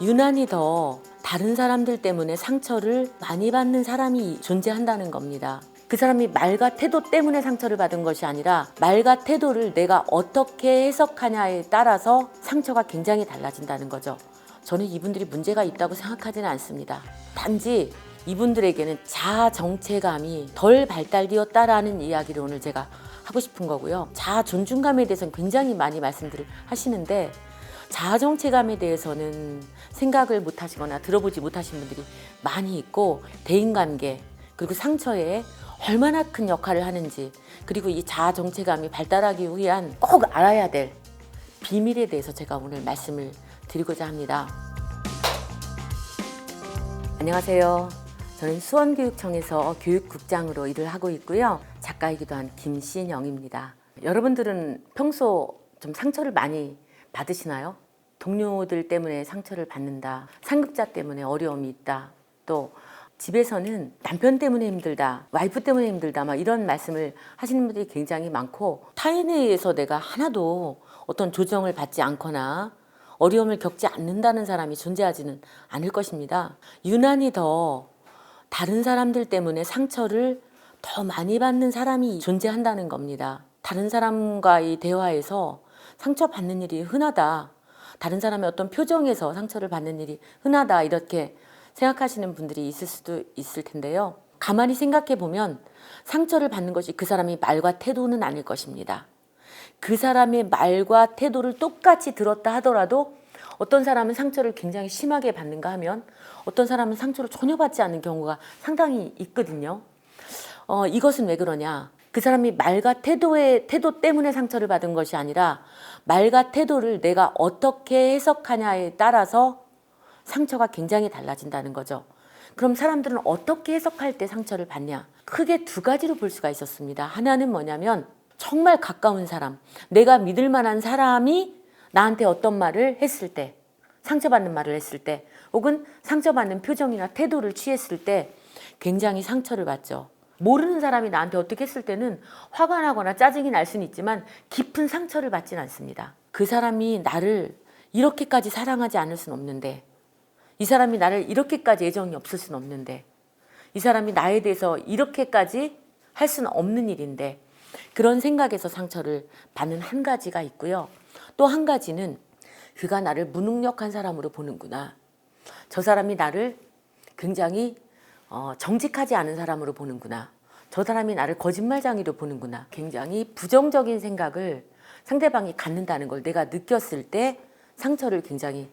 유난히 더 다른 사람들 때문에 상처를 많이 받는 사람이 존재한다는 겁니다. 그 사람이 말과 태도 때문에 상처를 받은 것이 아니라 말과 태도를 내가 어떻게 해석하냐에 따라서 상처가 굉장히 달라진다는 거죠. 저는 이분들이 문제가 있다고 생각하지는 않습니다. 단지 이분들에게는 자아 정체감이 덜 발달되었다라는 이야기를 오늘 제가 하고 싶은 거고요. 자아 존중감에 대해서는 굉장히 많이 말씀들을 하시는데 자아 정체감에 대해서는 생각을 못 하시거나 들어보지 못하신 분들이 많이 있고, 대인관계 그리고 상처에 얼마나 큰 역할을 하는지, 그리고 이 자아 정체감이 발달하기 위한 꼭 알아야 될 비밀에 대해서 제가 오늘 말씀을 드리고자 합니다. 안녕하세요. 저는 수원교육청에서 교육국장으로 일을 하고 있고요. 작가이기도 한 김신영입니다. 여러분들은 평소 좀 상처를 많이 받으시나요? 동료들 때문에 상처를 받는다, 상급자 때문에 어려움이 있다, 또 집에서는 남편 때문에 힘들다, 와이프 때문에 힘들다, 막 이런 말씀을 하시는 분들이 굉장히 많고, 타인에 의해서 내가 하나도 어떤 조정을 받지 않거나 어려움을 겪지 않는다는 사람이 존재하지는 않을 것입니다. 유난히 더 다른 사람들 때문에 상처를 더 많이 받는 사람이 존재한다는 겁니다. 다른 사람과의 대화에서 상처받는 일이 흔하다, 다른 사람의 어떤 표정에서 상처를 받는 일이 흔하다, 이렇게 생각하시는 분들이 있을 수도 있을 텐데요. 가만히 생각해 보면 상처를 받는 것이 그 사람의 말과 태도는 아닐 것입니다. 그 사람의 말과 태도를 똑같이 들었다 하더라도 어떤 사람은 상처를 굉장히 심하게 받는가 하면 어떤 사람은 상처를 전혀 받지 않는 경우가 상당히 있거든요. 이것은 왜 그러냐? 그 사람이 말과 태도 때문에 상처를 받은 것이 아니라 말과 태도를 내가 어떻게 해석하냐에 따라서 상처가 굉장히 달라진다는 거죠. 그럼 사람들은 어떻게 해석할 때 상처를 받냐? 크게 두 가지로 볼 수가 있었습니다. 하나는 뭐냐면, 정말 가까운 사람, 내가 믿을 만한 사람이 나한테 어떤 말을 했을 때, 상처받는 말을 했을 때, 혹은 상처받는 표정이나 태도를 취했을 때 굉장히 상처를 받죠. 모르는 사람이 나한테 어떻게 했을 때는 화가 나거나 짜증이 날 수는 있지만 깊은 상처를 받진 않습니다. 그 사람이 나를 이렇게까지 사랑하지 않을 수는 없는데, 이 사람이 나를 이렇게까지 애정이 없을 수는 없는데, 이 사람이 나에 대해서 이렇게까지 할 수는 없는 일인데, 그런 생각에서 상처를 받는 한 가지가 있고요. 또 한 가지는 그가 나를 무능력한 사람으로 보는구나, 저 사람이 나를 굉장히 정직하지 않은 사람으로 보는구나, 저 사람이 나를 거짓말쟁이로 보는구나, 굉장히 부정적인 생각을 상대방이 갖는다는 걸 내가 느꼈을 때 상처를 굉장히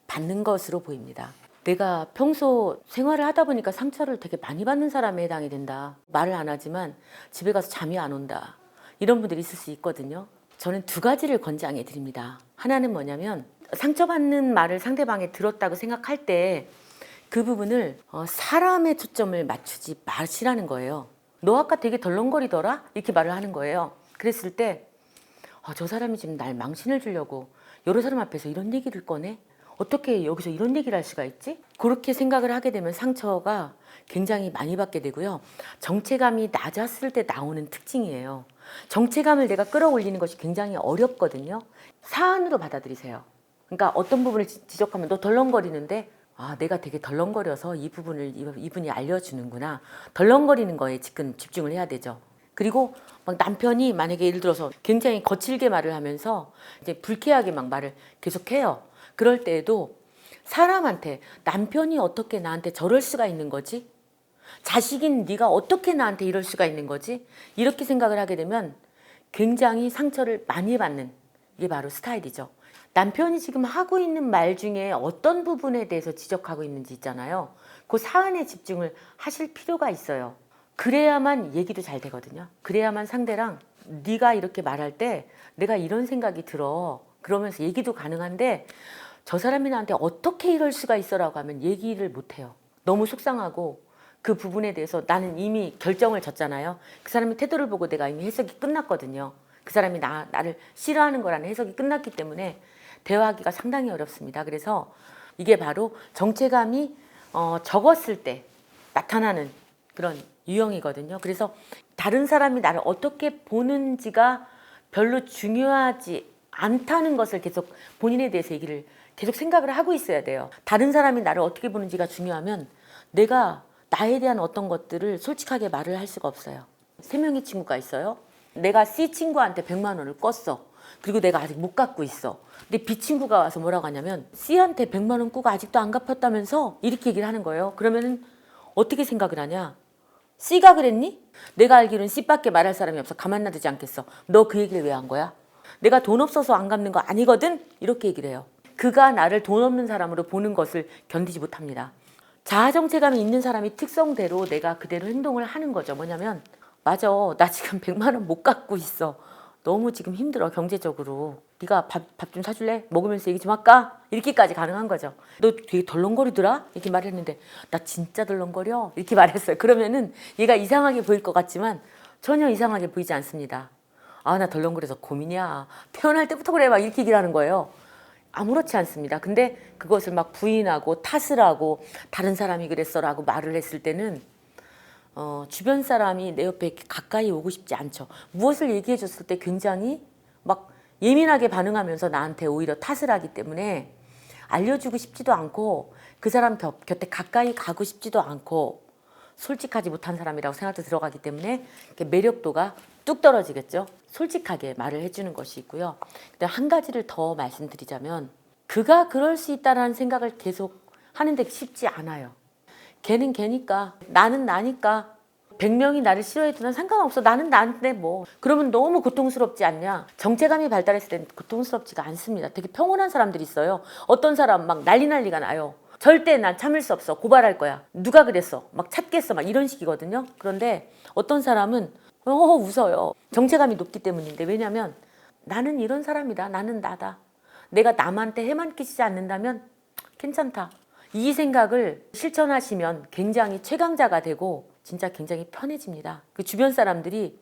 받는 것으로 보입니다. 내가 평소 생활을 하다 보니까 상처를 되게 많이 받는 사람에 해당이 된다, 말을 안 하지만 집에 가서 잠이 안 온다, 이런 분들이 있을 수 있거든요. 저는 두 가지를 권장해 드립니다. 하나는 뭐냐면, 상처받는 말을 상대방이 들었다고 생각할 때 그 부분을 사람의 초점을 맞추지 마시라는 거예요. 너 아까 되게 덜렁거리더라? 이렇게 말을 하는 거예요. 그랬을 때 저 사람이 지금 날 망신을 주려고 여러 사람 앞에서 이런 얘기를 꺼내? 어떻게 여기서 이런 얘기를 할 수가 있지? 그렇게 생각을 하게 되면 상처가 굉장히 많이 받게 되고요. 정체감이 낮았을 때 나오는 특징이에요. 정체감을 내가 끌어올리는 것이 굉장히 어렵거든요. 사안으로 받아들이세요. 그러니까 어떤 부분을 지적하면 너 덜렁거리는데, 내가 되게 덜렁거려서 이 부분을 이분이 알려주는구나. 덜렁거리는 거에 지금 집중을 해야 되죠. 그리고 막 남편이 만약에 예를 들어서 굉장히 거칠게 말을 하면서 이제 불쾌하게 막 말을 계속해요. 그럴 때에도 사람한테, 남편이 어떻게 나한테 저럴 수가 있는 거지? 자식인 네가 어떻게 나한테 이럴 수가 있는 거지? 이렇게 생각을 하게 되면 굉장히 상처를 많이 받는 게 바로 스타일이죠. 남편이 지금 하고 있는 말 중에 어떤 부분에 대해서 지적하고 있는지 있잖아요. 그 사안에 집중을 하실 필요가 있어요. 그래야만 얘기도 잘 되거든요. 그래야만 상대랑 네가 이렇게 말할 때 내가 이런 생각이 들어, 그러면서 얘기도 가능한데, 저 사람이 나한테 어떻게 이럴 수가 있어라고 하면 얘기를 못해요. 너무 속상하고 그 부분에 대해서 나는 이미 결정을 졌잖아요. 그 사람의 태도를 보고 내가 이미 해석이 끝났거든요. 그 사람이 나를 싫어하는 거라는 해석이 끝났기 때문에 대화하기가 상당히 어렵습니다. 그래서 이게 바로 정체감이 적었을 때 나타나는 그런 유형이거든요. 그래서 다른 사람이 나를 어떻게 보는지가 별로 중요하지 않다는 것을 계속 본인에 대해서 얘기를 계속 생각을 하고 있어야 돼요. 다른 사람이 나를 어떻게 보는지가 중요하면 내가 나에 대한 어떤 것들을 솔직하게 말을 할 수가 없어요. 3명의 친구가 있어요. 내가 C 친구한테 100만 원을 껐어. 그리고 내가 아직 못 갚고 있어. 근데 B 친구가 와서 뭐라고 하냐면 C한테 100만 원 꾸고 아직도 안 갚았다면서 이렇게 얘기를 하는 거예요. 그러면은 어떻게 생각을 하냐? C가 그랬니? 내가 알기로는 C밖에 말할 사람이 없어. 가만 놔두지 않겠어. 너 그 얘기를 왜 한 거야? 내가 돈 없어서 안 갚는 거 아니거든? 이렇게 얘기를 해요. 그가 나를 돈 없는 사람으로 보는 것을 견디지 못합니다. 자아정체감이 있는 사람이 특성대로 내가 그대로 행동을 하는 거죠. 뭐냐면 맞아, 나 지금 100만 원 못 갚고 있어. 너무 지금 힘들어 경제적으로. 네가 밥 좀 사줄래? 먹으면서 얘기 좀 할까? 이렇게까지 가능한 거죠. 너 되게 덜렁거리더라? 이렇게 말했는데 나 진짜 덜렁거려? 이렇게 말했어요. 그러면은 얘가 이상하게 보일 것 같지만 전혀 이상하게 보이지 않습니다. 아, 나 덜렁거려서 고민이야. 태어날 때부터 그래. 막 이렇게 얘기를 하는 거예요. 아무렇지 않습니다. 근데 그것을 막 부인하고 탓을 하고 다른 사람이 그랬어라고 말을 했을 때는 주변 사람이 내 옆에 이렇게 가까이 오고 싶지 않죠. 무엇을 얘기해 줬을 때 굉장히 막 예민하게 반응하면서 나한테 오히려 탓을 하기 때문에 알려주고 싶지도 않고 그 사람 곁에 가까이 가고 싶지도 않고 솔직하지 못한 사람이라고 생각도 들어가기 때문에 매력도가 뚝 떨어지겠죠. 솔직하게 말을 해주는 것이 있고요. 근데 한 가지를 더 말씀드리자면 그가 그럴 수 있다는 생각을 계속 하는데 쉽지 않아요. 걔는 걔니까 나는 나니까 100명이 나를 싫어해도 난 상관없어. 나는 나인데 뭐. 그러면 너무 고통스럽지 않냐. 정체감이 발달했을 땐 고통스럽지가 않습니다. 되게 평온한 사람들이 있어요. 어떤 사람 막 난리가 나요. 절대 난 참을 수 없어. 고발할 거야. 누가 그랬어. 막 찾겠어. 막 이런 식이거든요. 그런데 어떤 사람은 웃어요. 정체감이 높기 때문인데. 왜냐면 나는 이런 사람이다. 나는 나다. 내가 남한테 해만 끼치지 않는다면 괜찮다. 이 생각을 실천하시면 굉장히 최강자가 되고 진짜 굉장히 편해집니다. 그 주변 사람들이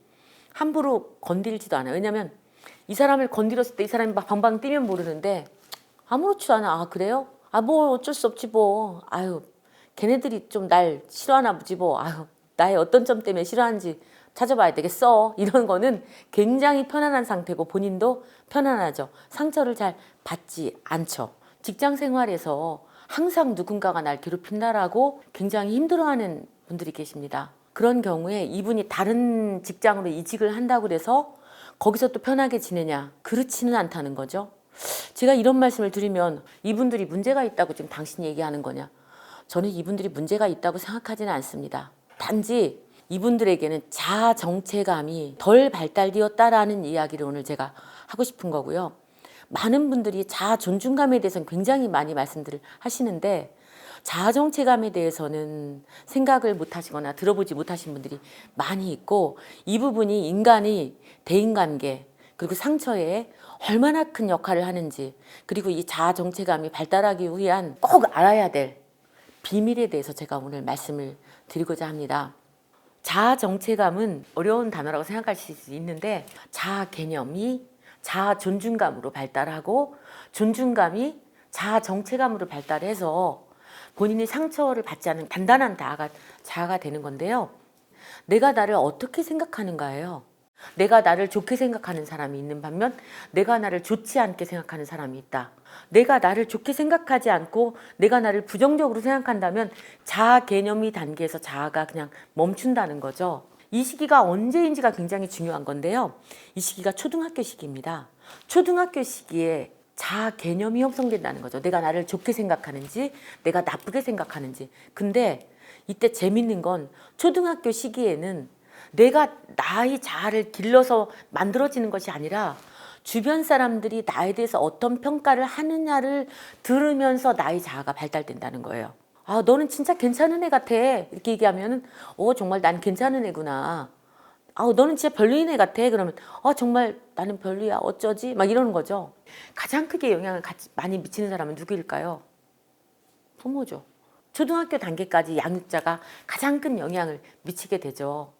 함부로 건들지도 않아요. 왜냐면 이 사람을 건드렸을 때 이 사람이 막 방방 뛰면 모르는데 아무렇지도 않아. 아, 그래요? 아, 뭐 어쩔 수 없지 뭐. 아유, 걔네들이 좀 날 싫어하나 보지 뭐. 아유, 나의 어떤 점 때문에 싫어하는지 찾아봐야 되겠어. 이런 거는 굉장히 편안한 상태고 본인도 편안하죠. 상처를 잘 받지 않죠. 직장 생활에서 항상 누군가가 날 괴롭힌다라고 굉장히 힘들어하는 분들이 계십니다. 그런 경우에 이분이 다른 직장으로 이직을 한다고 해서 거기서 또 편하게 지내냐? 그렇지는 않다는 거죠. 제가 이런 말씀을 드리면 이분들이 문제가 있다고 지금 당신이 얘기하는 거냐? 저는 이분들이 문제가 있다고 생각하지는 않습니다. 단지 이분들에게는 자아 정체감이 덜 발달되었다라는 이야기를 오늘 제가 하고 싶은 거고요. 많은 분들이 자아 존중감에 대해서는 굉장히 많이 말씀들을 하시는데 자아 정체감에 대해서는 생각을 못 하시거나 들어보지 못하신 분들이 많이 있고 이 부분이 인간이 대인관계 그리고 상처에 얼마나 큰 역할을 하는지 그리고 이 자아 정체감이 발달하기 위한 꼭 알아야 될 비밀에 대해서 제가 오늘 말씀을 드리고자 합니다. 자아 정체감은 어려운 단어라고 생각하실 수 있는데 자아 개념이 자아 존중감으로 발달하고 존중감이 자아 정체감으로 발달해서 본인이 상처를 받지 않은 단단한 자아가 되는 건데요. 내가 나를 어떻게 생각하는가예요. 내가 나를 좋게 생각하는 사람이 있는 반면 내가 나를 좋지 않게 생각하는 사람이 있다. 내가 나를 좋게 생각하지 않고 내가 나를 부정적으로 생각한다면 자아 개념이 단계에서 자아가 그냥 멈춘다는 거죠. 이 시기가 언제인지가 굉장히 중요한 건데요. 이 시기가 초등학교 시기입니다. 초등학교 시기에 자아 개념이 형성된다는 거죠. 내가 나를 좋게 생각하는지 내가 나쁘게 생각하는지. 근데 이때 재밌는 건 초등학교 시기에는 내가 나의 자아를 길러서 만들어지는 것이 아니라 주변 사람들이 나에 대해서 어떤 평가를 하느냐를 들으면서 나의 자아가 발달된다는 거예요. 아, 너는 진짜 괜찮은 애 같아. 이렇게 얘기하면은, 정말 난 괜찮은 애구나. 아, 너는 진짜 별로인 애 같아. 그러면, 정말 나는 별로야. 어쩌지? 막 이러는 거죠. 가장 크게 영향을 많이 미치는 사람은 누구일까요? 부모죠. 초등학교 단계까지 양육자가 가장 큰 영향을 미치게 되죠.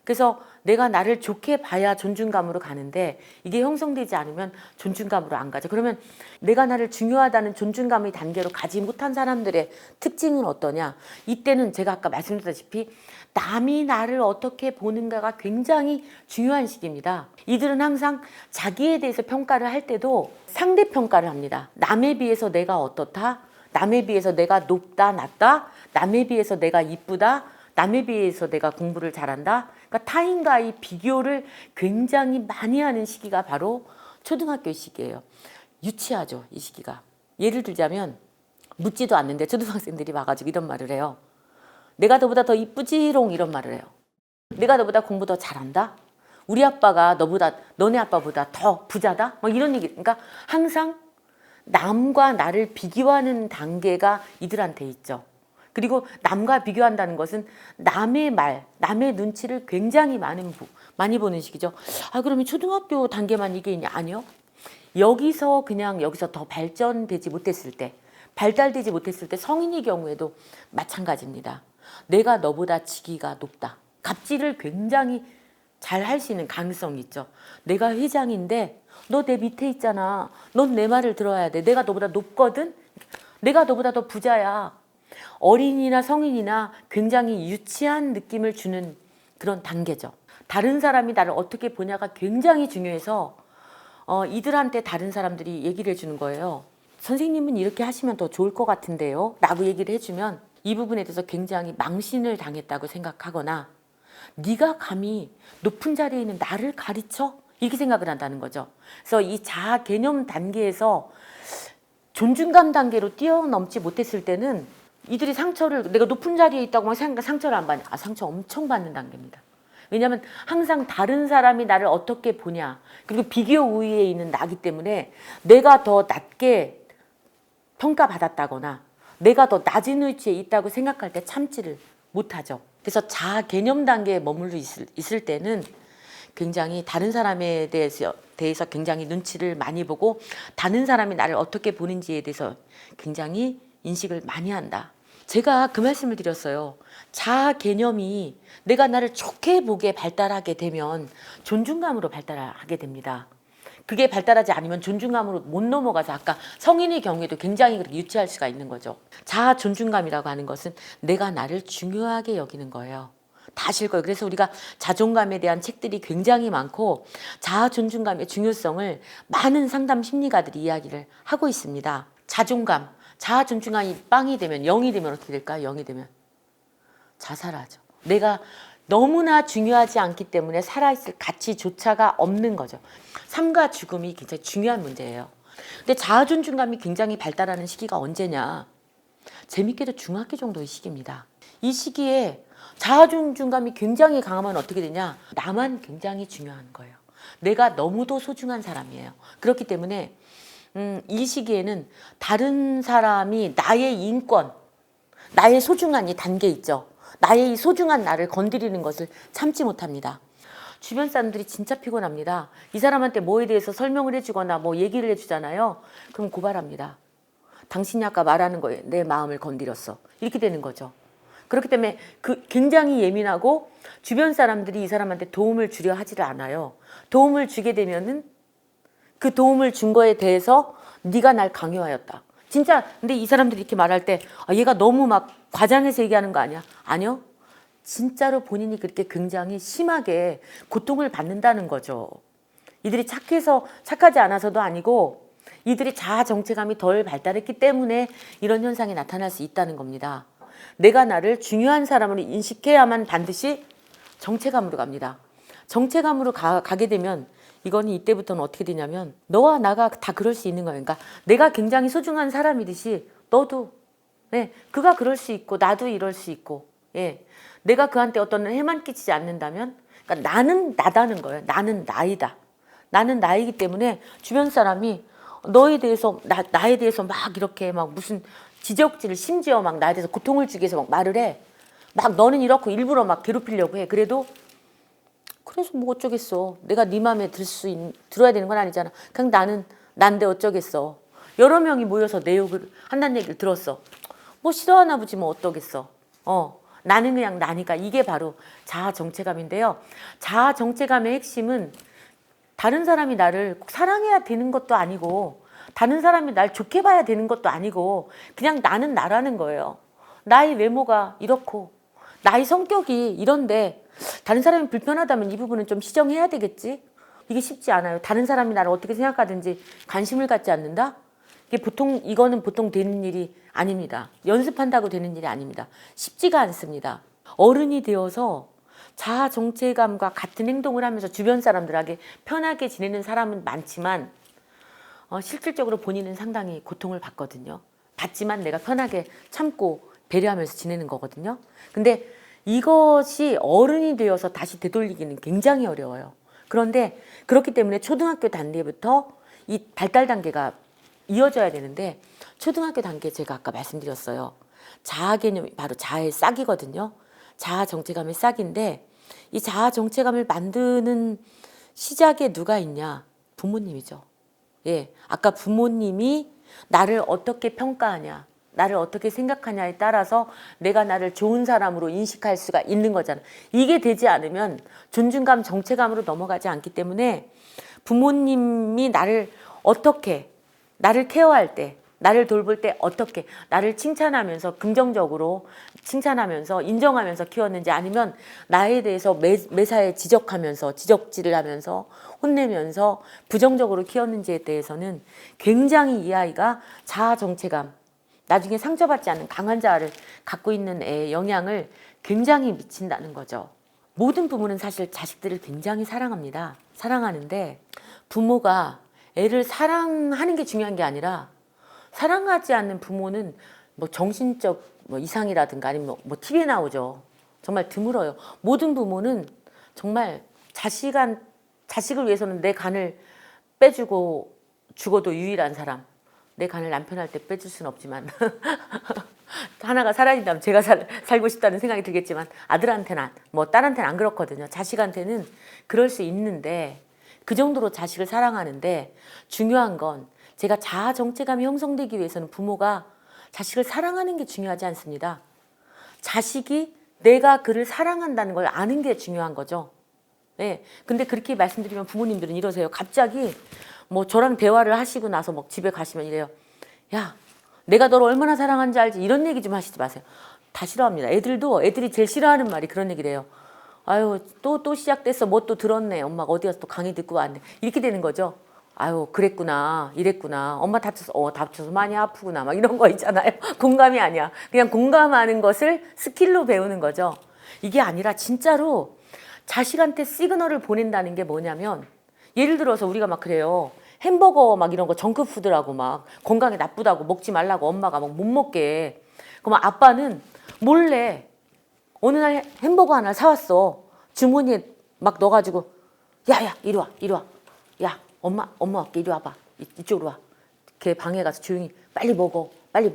그래서 내가 나를 좋게 봐야 존중감으로 가는데 이게 형성되지 않으면 존중감으로 안 가죠. 그러면 내가 나를 중요하다는 존중감의 단계로 가지 못한 사람들의 특징은 어떠냐? 이때는 제가 아까 말씀드렸다시피 남이 나를 어떻게 보는가가 굉장히 중요한 시기입니다. 이들은 항상 자기에 대해서 평가를 할 때도 상대 평가를 합니다. 남에 비해서 내가 어떻다? 남에 비해서 내가 높다, 낮다? 남에 비해서 내가 이쁘다? 남에 비해서 내가 공부를 잘한다? 그러니까 타인과의 비교를 굉장히 많이 하는 시기가 바로 초등학교 시기예요. 유치하죠, 이 시기가. 예를 들자면 묻지도 않는데 초등학생들이 와가지고 이런 말을 해요. 내가 너보다 더 이쁘지롱 이런 말을 해요. 내가 너보다 공부 더 잘한다? 우리 아빠가 너네 아빠보다 더 부자다? 막 이런 얘기. 그러니까 항상 남과 나를 비교하는 단계가 이들한테 있죠. 그리고 남과 비교한다는 것은 남의 말, 남의 눈치를 굉장히 많이 보는 시기죠. 아, 그러면 초등학교 단계만 이게 있냐? 아니요. 여기서 더 발전되지 못했을 때, 발달되지 못했을 때 성인의 경우에도 마찬가지입니다. 내가 너보다 직위가 높다. 갑질을 굉장히 잘 할 수 있는 가능성이 있죠. 내가 회장인데 너 내 밑에 있잖아. 넌 내 말을 들어야 돼. 내가 너보다 높거든. 내가 너보다 더 부자야. 어린이나 성인이나 굉장히 유치한 느낌을 주는 그런 단계죠. 다른 사람이 나를 어떻게 보냐가 굉장히 중요해서 이들한테 다른 사람들이 얘기를 해주는 거예요. 선생님은 이렇게 하시면 더 좋을 것 같은데요 라고 얘기를 해주면 이 부분에 대해서 굉장히 망신을 당했다고 생각하거나 네가 감히 높은 자리에 있는 나를 가르쳐? 이렇게 생각을 한다는 거죠. 그래서 이 자아 개념 단계에서 존중감 단계로 뛰어넘지 못했을 때는 이들이 상처를 내가 높은 자리에 있다고 막 상처를 안 받냐? 상처 엄청 받는 단계입니다. 왜냐하면 항상 다른 사람이 나를 어떻게 보냐 그리고 비교 우위에 있는 나기 때문에 내가 더 낮게 평가받았다거나 내가 더 낮은 위치에 있다고 생각할 때 참지를 못하죠. 그래서 자아 개념 단계에 머물러 있을 때는 굉장히 다른 사람에 대해서 굉장히 눈치를 많이 보고 다른 사람이 나를 어떻게 보는지에 대해서 굉장히 인식을 많이 한다. 제가 그 말씀을 드렸어요. 자아 개념이 내가 나를 좋게 보게 발달하게 되면 존중감으로 발달하게 됩니다. 그게 발달하지 않으면 존중감으로 못 넘어가서 아까 성인의 경우에도 굉장히 그렇게 유치할 수가 있는 거죠. 자아 존중감이라고 하는 것은 내가 나를 중요하게 여기는 거예요. 다 아실 거예요. 그래서 우리가 자존감에 대한 책들이 굉장히 많고 자아 존중감의 중요성을 많은 상담 심리가들이 이야기를 하고 있습니다. 자존감, 자아 존중감이 빵이 되면 0이 되면 어떻게 될까요? 0이 되면 자살하죠. 내가 너무나 중요하지 않기 때문에 살아있을 가치조차가 없는 거죠. 삶과 죽음이 굉장히 중요한 문제예요. 근데 자아 존중감이 굉장히 발달하는 시기가 언제냐? 재밌게도 중학교 정도의 시기입니다. 이 시기에 자아 존중감이 굉장히 강하면 어떻게 되냐? 나만 굉장히 중요한 거예요. 내가 너무도 소중한 사람이에요. 그렇기 때문에 이 시기에는 다른 사람이 나의 인권, 나의 소중한 이 단계 있죠. 나의 이 소중한 나를 건드리는 것을 참지 못합니다. 주변 사람들이 진짜 피곤합니다. 이 사람한테 뭐에 대해서 설명을 해주거나 뭐 얘기를 해주잖아요. 그럼 고발합니다. 당신이 아까 말하는 거에 내 마음을 건드렸어. 이렇게 되는 거죠. 그렇기 때문에 굉장히 예민하고 주변 사람들이 이 사람한테 도움을 주려 하지를 않아요. 도움을 주게 되면은 그 도움을 준 거에 대해서 네가 날 강요하였다. 진짜 근데 이 사람들이 이렇게 말할 때 얘가 너무 막 과장해서 얘기하는 거 아니야? 아니요. 진짜로 본인이 그렇게 굉장히 심하게 고통을 받는다는 거죠. 이들이 착하지 않아서도 아니고 이들이 자아 정체감이 덜 발달했기 때문에 이런 현상이 나타날 수 있다는 겁니다. 내가 나를 중요한 사람으로 인식해야만 반드시 정체감으로 갑니다. 정체감으로 가게 되면 이거는 이때부터는 어떻게 되냐면 너와 나가 다 그럴 수 있는 거예요. 그러니까 내가 굉장히 소중한 사람이듯이 너도 그가 그럴 수 있고 나도 이럴 수 있고 내가 그한테 어떤 해만 끼치지 않는다면 그러니까 나는 나다는 거예요. 나는 나이다. 나는 나이기 때문에 주변 사람이 너에 대해서 나에 대해서 막 이렇게 막 무슨 지적질을 심지어 막 나에 대해서 고통을 주기 위해서 막 말을 해. 막 너는 이렇고 일부러 막 괴롭히려고 해. 그래서 뭐 어쩌겠어. 내가 네 마음에 들어야 되는 건 아니잖아. 그냥 나는 난데 어쩌겠어. 여러 명이 모여서 내 욕을 한다는 얘기를 들었어. 뭐 싫어하나 보지 뭐 어떠겠어. 나는 그냥 나니까. 이게 바로 자아 정체감인데요. 자아 정체감의 핵심은 다른 사람이 나를 꼭 사랑해야 되는 것도 아니고 다른 사람이 날 좋게 봐야 되는 것도 아니고 그냥 나는 나라는 거예요. 나의 외모가 이렇고 나의 성격이 이런데 다른 사람이 불편하다면 이 부분은 좀 시정해야 되겠지? 이게 쉽지 않아요. 다른 사람이 나를 어떻게 생각하든지 관심을 갖지 않는다? 이거는 보통 되는 일이 아닙니다. 연습한다고 되는 일이 아닙니다. 쉽지가 않습니다. 어른이 되어서 자아 정체감과 같은 행동을 하면서 주변 사람들에게 편하게 지내는 사람은 많지만 실질적으로 본인은 상당히 고통을 받거든요. 받지만 내가 편하게 참고 배려하면서 지내는 거거든요. 근데 이것이 어른이 되어서 다시 되돌리기는 굉장히 어려워요. 그런데 그렇기 때문에 초등학교 단계부터 이 발달 단계가 이어져야 되는데 초등학교 단계 제가 아까 말씀드렸어요. 자아 개념이 바로 자아의 싹이거든요. 자아 정체감의 싹인데 이 자아 정체감을 만드는 시작에 누가 있냐? 부모님이죠. 예, 아까 부모님이 나를 어떻게 평가하냐, 나를 어떻게 생각하냐에 따라서 내가 나를 좋은 사람으로 인식할 수가 있는 거잖아. 이게 되지 않으면 존중감, 정체감으로 넘어가지 않기 때문에 부모님이 나를 어떻게, 나를 케어할 때, 나를 돌볼 때 어떻게 나를 칭찬하면서 긍정적으로 칭찬하면서 인정하면서 키웠는지 아니면 나에 대해서 매사에 지적하면서 지적질을 하면서 혼내면서 부정적으로 키웠는지에 대해서는 굉장히 이 아이가 자아 정체감, 나중에 상처받지 않는 강한 자아를 갖고 있는 애의 영향을 굉장히 미친다는 거죠. 모든 부모는 사실 자식들을 굉장히 사랑합니다. 사랑하는데 부모가 애를 사랑하는 게 중요한 게 아니라 사랑하지 않는 부모는 뭐 정신적 이상이라든가 아니면 뭐 TV에 나오죠. 정말 드물어요. 모든 부모는 정말 자식을 위해서는 내 간을 빼주고 죽어도 유일한 사람. 내 간을 남편할 때 빼줄 수는 없지만 하나가 사라진다면 제가 살고 싶다는 생각이 들겠지만 아들한테는 뭐 딸한테는 안 그렇거든요. 자식한테는 그럴 수 있는데 그 정도로 자식을 사랑하는데 중요한 건 제가 자아 정체감이 형성되기 위해서는 부모가 자식을 사랑하는 게 중요하지 않습니다. 자식이 내가 그를 사랑한다는 걸 아는 게 중요한 거죠. 네. 근데 그렇게 말씀드리면 부모님들은 이러세요. 갑자기 뭐 저랑 대화를 하시고 나서 막 집에 가시면 이래요. 야, 내가 너를 얼마나 사랑하는지 알지? 이런 얘기 좀 하시지 마세요. 다 싫어합니다. 애들이 제일 싫어하는 말이 그런 얘기를 해요. 아유, 또 시작됐어. 뭐 또 들었네. 엄마가 어디 가서 또 강의 듣고 왔네. 이렇게 되는 거죠. 아유, 그랬구나. 이랬구나. 엄마 다쳐서 많이 아프구나. 막 이런 거 있잖아요. 공감이 아니야. 그냥 공감하는 것을 스킬로 배우는 거죠. 이게 아니라 진짜로 자식한테 시그널을 보낸다는 게 뭐냐면 예를 들어서 우리가 막 그래요. 햄버거 막 이런 거 정크푸드라고 막 건강에 나쁘다고 먹지 말라고 엄마가 막 못 먹게. 그럼 아빠는 몰래 어느 날 햄버거 하나 사왔어. 주머니에 막 넣어가지고 야야 이리 와. 야 엄마 할게. 이리 와봐. 이쪽으로 와. 걔 방에 가서 조용히 빨리 먹어. 아유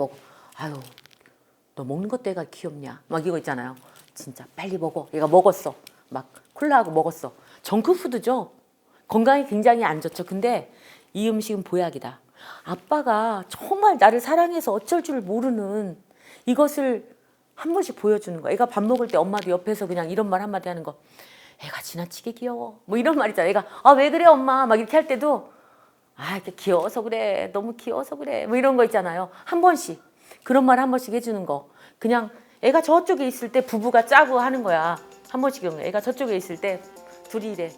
너 먹는 것도 애가 귀엽냐. 막 이거 있잖아요. 진짜 빨리 먹어. 얘가 먹었어. 막 콜라하고 먹었어. 정크푸드죠. 건강에 굉장히 안 좋죠. 근데 이 음식은 보약이다. 아빠가 정말 나를 사랑해서 어쩔 줄 모르는 이것을 한 번씩 보여주는 거. 애가 밥 먹을 때 엄마도 옆에서 그냥 이런 말 한마디 하는 거. 애가 지나치게 귀여워. 뭐 이런 말 있잖아. 애가 왜 그래 엄마 막 이렇게 할 때도 이렇게 귀여워서 그래. 너무 귀여워서 그래. 뭐 이런 거 있잖아요. 한 번씩 그런 말 한 번씩 해주는 거. 그냥 애가 저쪽에 있을 때 부부가 짜고 하는 거야. 한 번씩 이런 거. 애가 저쪽에 있을 때 둘이 이래.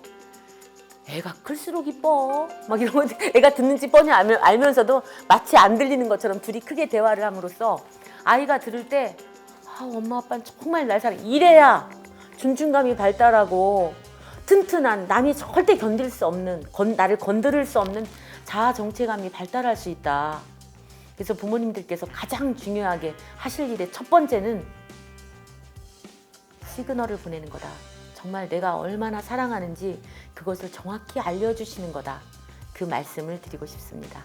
애가 클수록 이뻐. 막 이런 거 애가 듣는지 뻔히 알면서도 마치 안 들리는 것처럼 둘이 크게 대화를 함으로써 아이가 들을 때 엄마 아빠는 정말 날 사랑해. 이래야 존중감이 발달하고 튼튼한 남이 절대 견딜 수 없는 나를 건드릴 수 없는 자아 정체감이 발달할 수 있다. 그래서 부모님들께서 가장 중요하게 하실 일의 첫 번째는 시그널을 보내는 거다. 정말 내가 얼마나 사랑하는지 그것을 정확히 알려주시는 거다. 그 말씀을 드리고 싶습니다.